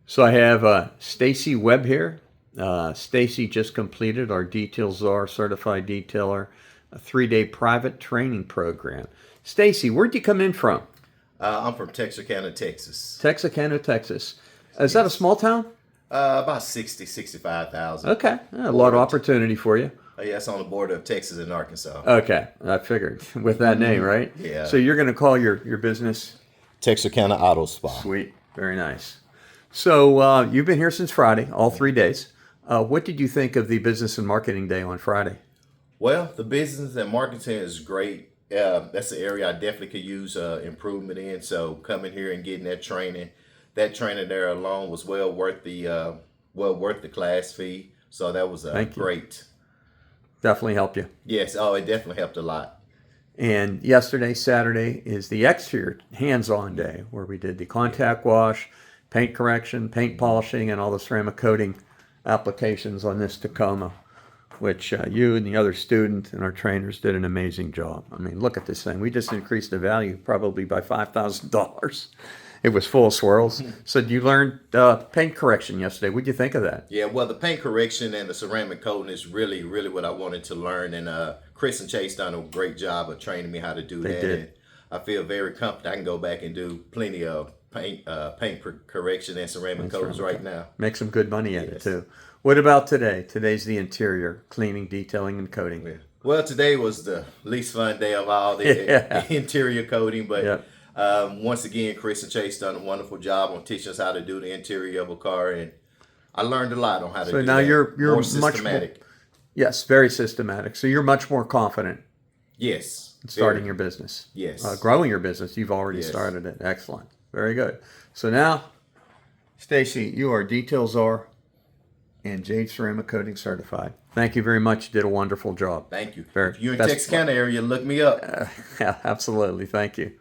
So I have Stacey Webb here. Stacey just completed our Details Czar Certified Detailer, a 3-day private training program. Stacey, where'd you come in from? I'm from Texarkana, Texas. Texarkana, Texas. Is that a Yes. small town? About 65,000. Okay, a lot of opportunity for you. Yes, on the border of Texas and Arkansas. Okay, I figured with that name, right? Yeah. So you're going to call your business? Texarkana Auto Spa. Sweet, very nice. So you've been here since Friday, all 3 days. What did you think of the business and marketing day on Friday? Well, the business and marketing is great. That's an area I definitely could use improvement in. So coming here and getting that training there alone was well worth the class fee. So that was Thank you. great. Definitely helped you. Yes. Oh, it definitely helped a lot. And yesterday, Saturday, is the exterior hands-on day where we did the contact wash, paint correction, paint polishing, and all the ceramic coating applications on this Tacoma, which you and the other student and our trainers did an amazing job. I mean, look at this thing. We just increased the value probably by $5,000. It was full of swirls. So you learned paint correction yesterday. What did you think of that? Yeah, well, the paint correction and the ceramic coating is really, really what I wanted to learn. And Chris and Chase done a great job of training me how to do that. did. And I feel very confident I can go back and do plenty of paint correction and ceramic coatings right now. Make some good money at it Yes. too. What about today? Today's the interior, cleaning, detailing, and coating. Yeah. Well, today was the least fun day of all, the Yeah. interior coating. But Yep. once again, Chris and Chase done a wonderful job on teaching us how to do the interior of a car. And I learned a lot on how to So do now that. you're more much more, systematic. yes, very systematic. So you're much more confident Yes. in starting Very. your business. Yes. Growing your business. You've already Yes. started it. Excellent. Very good. So now, Stacey, you are Details Czar and Jade Ceramic Coating Certified. Thank you very much. You did a wonderful job. Thank you. Very- If you're in best Texarkana area, look me up. Yeah, absolutely. Thank you.